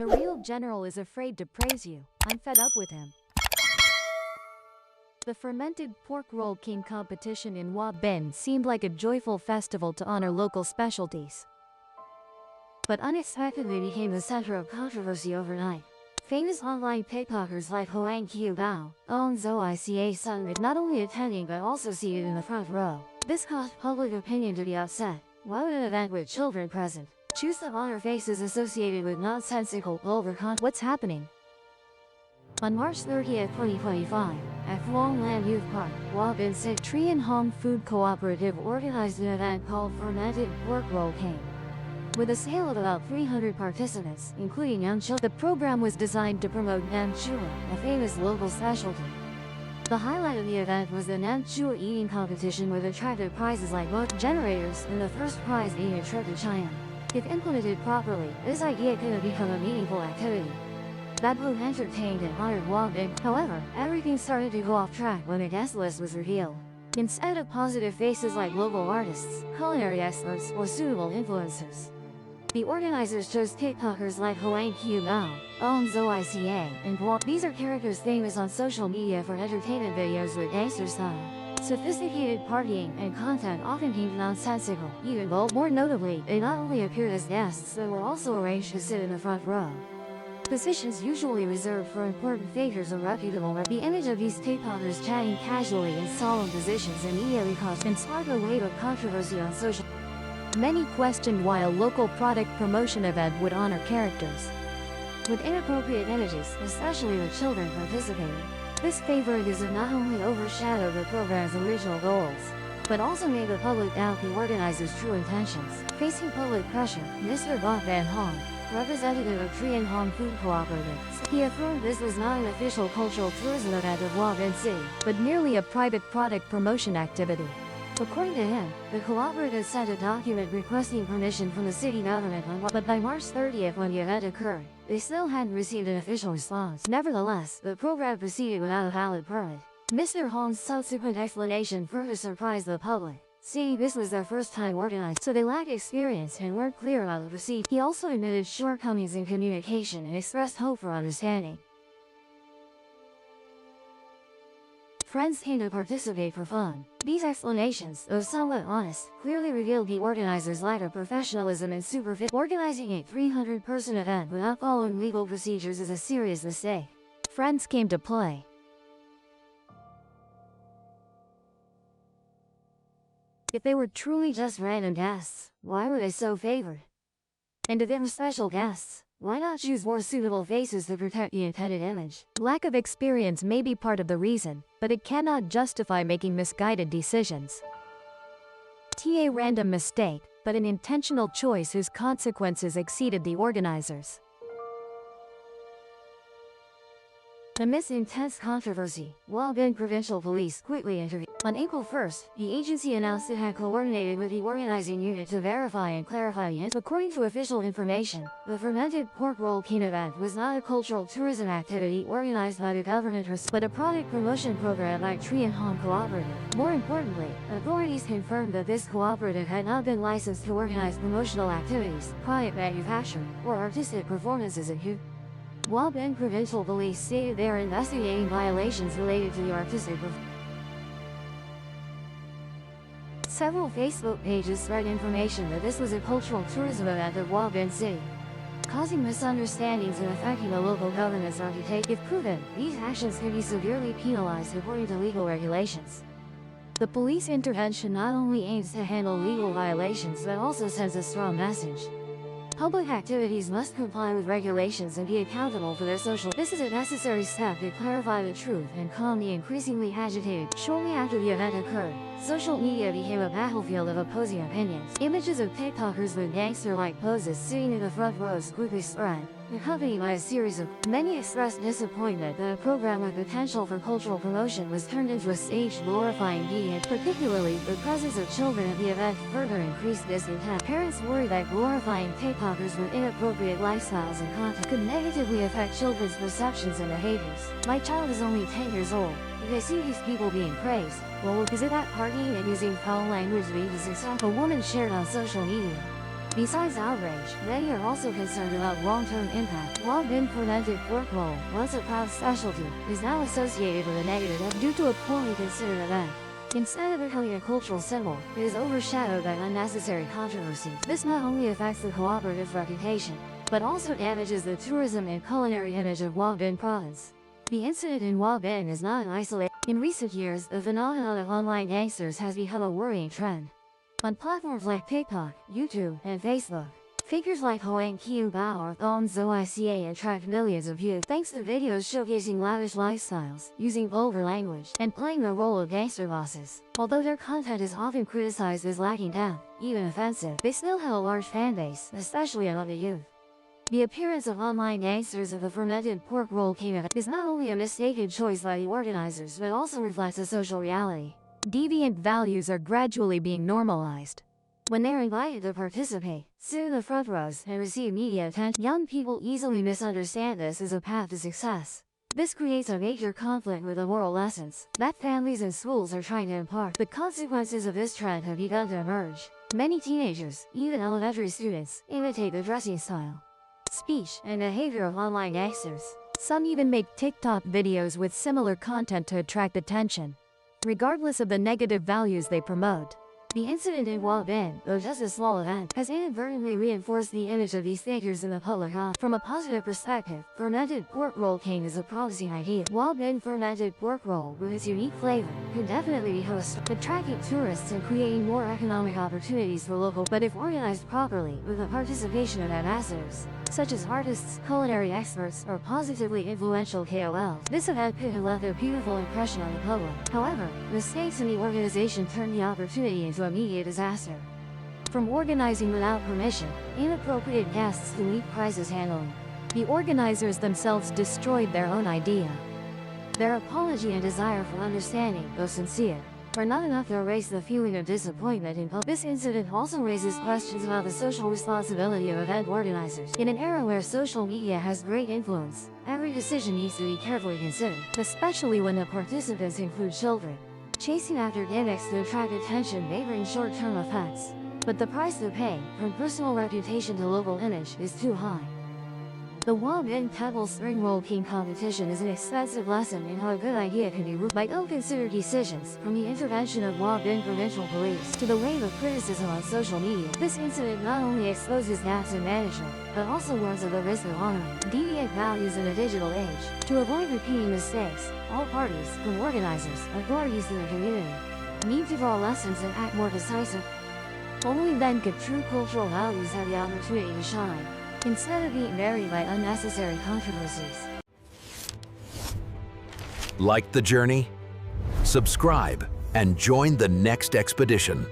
The real general is afraid to praise you. I'm fed up with him. The fermented pork roll king competition in Wa Ben seemed like a joyful festival to honor local specialties, but unexpectedly became the center of controversy overnight. Famous online pickpocketers like Huang Qiubao, Ong Zhou Ica Sun not only attending but also seated in the front row. This caused public opinion to be upset. Why would an event with children present choose to honor faces associated with nonsensical, vulgar content? What's happening? On March 30th, 2025, at Phuong Lam Youth Park, Wa Bin Sit Trian Hong Food Cooperative organized an event called Fermented Pork Roll King. With a scale of about 300 participants, including young children, the program was designed to promote Nam Chua, a famous local specialty. The highlight of the event was the Nam Chua eating competition with attractive prizes like boat generators and the first prize being a trip to China. If implemented properly, this idea could have become a meaningful activity that both entertained and honored Wa Bin. However, everything started to go off track when a guest list was revealed. Instead of positive faces like local artists, culinary experts, or suitable influencers, the organizers chose TikTokers like Huang Qiubao, Ong Zhou Ica, and Guo. These are characters famous on social media for entertainment videos with gangster style, sophisticated partying, and content often deemed nonsensical, even bold. More notably, they not only appeared as guests but were also arranged to sit in the front row, positions usually reserved for important figures or reputable. The image of these TikTokers chatting casually in solemn positions immediately caused and sparked a wave of controversy on social. Many questioned why a local product promotion event would honor characters with inappropriate images, especially with children participating. This favoritism not only overshadowed the program's original goals, but also made the public doubt the organizers' true intentions. Facing public pressure, Mr. Bob Van Hong, representative of Trian Hong Food Cooperative, he affirmed this was not an official cultural tourism event of Wa Bin City, but merely a private product promotion activity. According to him, the cooperative sent a document requesting permission from the city government but by March 30th when the event occurred, they still hadn't received an official response. Nevertheless, the program proceeded without a valid permit. Mr. Hong's subsequent explanation further surprised the public. See, this was their first time organized, so they lacked experience and weren't clear about the procedure. He also admitted shortcomings in communication and expressed hope for understanding. Friends came to participate for fun. These explanations, though somewhat honest, clearly revealed the organizers' lack of professionalism and supervision. Organizing a 300-person event without following legal procedures is a serious mistake. Friends came to play. If they were truly just random guests, why were they so favored? And if they were special guests, why not choose more suitable faces to protect the intended image? Lack of experience may be part of the reason, but it cannot justify making misguided decisions. A random mistake, but an intentional choice whose consequences exceeded the organizers. Amidst intense controversy, Wa Bin Provincial Police quickly intervened. On April 1st, the agency announced it had coordinated with the organizing unit to verify and clarify the incident. According to official information, the fermented pork roll king event was not a cultural tourism activity organized by the government but a product promotion program like Trian Hong Cooperative. More importantly, authorities confirmed that this cooperative had not been licensed to organize promotional activities, product manufacture, or artistic performances at Wa Bin Provincial Police stated they are investigating violations related to the artistic performance. Several Facebook pages spread information that this was a cultural tourism event at Wa Bin City, causing misunderstandings and affecting the local government's reputation. If proven, these actions could be severely penalized according to legal regulations. The police intervention not only aims to handle legal violations but also sends a strong message. Public activities must comply with regulations and be accountable for their social. This is a necessary step to clarify the truth and calm the increasingly agitated. Shortly after the event occurred, social media became a battlefield of opposing opinions. Images of TikTokers with gangster-like poses sitting in the front rows quickly spread, accompanied by a series of. Many expressed disappointment that a program with potential for cultural promotion was turned into a staged glorifying deed. Particularly, the presence of children at the event further increased discontent. Parents worry that glorifying TikTokers with inappropriate lifestyles and content could negatively affect children's perceptions and behaviors. My child is only 10 years old. If they see these people being praised, well, is it that partying and using foul language lead to success? A woman shared on social media. Besides outrage, many are also concerned about long-term impact. Wah Bin fermented pork roll, once a proud specialty, is now associated with a negative due to a poorly considered event. Instead of becoming a cultural symbol, it is overshadowed by unnecessary controversies. This not only affects the cooperative reputation, but also damages the tourism and culinary image of Wah Bin province. The incident in Wah Bin is not an isolated. In recent years, the phenomenon of online gangsters has become a worrying trend. On platforms like TikTok, YouTube, and Facebook, figures like Hoang Kiu Bao or Thong Zoica attract millions of views thanks to videos showcasing lavish lifestyles, using vulgar language, and playing the role of gangster bosses. Although their content is often criticized as lacking depth, even offensive, they still have a large fanbase, especially among the youth. The appearance of online gangsters of the fermented pork roll came is not only a mistaken choice by the organizers but also reflects a social reality. Deviant values are gradually being normalized. When they're invited to participate, sit in the front rows, and receive media attention, young people easily misunderstand this as a path to success. This creates a major conflict with the moral lessons that families and schools are trying to impart. The consequences of this trend have begun to emerge. Many teenagers, even elementary students, imitate the dressing style, speech, and behavior of online gangsters. Some even make TikTok videos with similar content to attract attention, regardless of the negative values they promote. The incident in Wah Bin, though just a small event, has inadvertently reinforced the image of these figures in the public eye. From a positive perspective, fermented pork roll king is a promising idea. Wah Bin fermented pork roll, with its unique flavor, could definitely be host, attracting tourists and creating more economic opportunities for local. But if organized properly, with the participation of ambassadors, such as artists, culinary experts, or positively influential KOLs, this event could have left a beautiful impression on the public. However, mistakes in the organization turned the opportunity into a media disaster. From organizing without permission, inappropriate guests to weak prizes handling, the organizers themselves destroyed their own idea. Their apology and desire for understanding, though sincere, are not enough to erase the feeling of disappointment in public. This incident also raises questions about the social responsibility of event organizers. In an era where social media has great influence, every decision needs to be carefully considered, especially when the participants include children. Chasing after gimmicks to attract attention may bring short-term effects, but the price to pay, from personal reputation to local image, is too high. The Wah Bin Pebble Spring Roll King competition is an expensive lesson in how a good idea can be ruled by ill-considered decisions, from the intervention of Wah Bin provincial police to the wave of criticism on social media. This incident not only exposes gaps in management, but also warns of the risk of honoring deviant values in a digital age. To avoid repeating mistakes, all parties, from organizers, authorities to the community, need to draw lessons and act more decisive. Only then could true cultural values have the opportunity to shine, instead of being buried by unnecessary controversies. Like the journey? Subscribe and join the next expedition.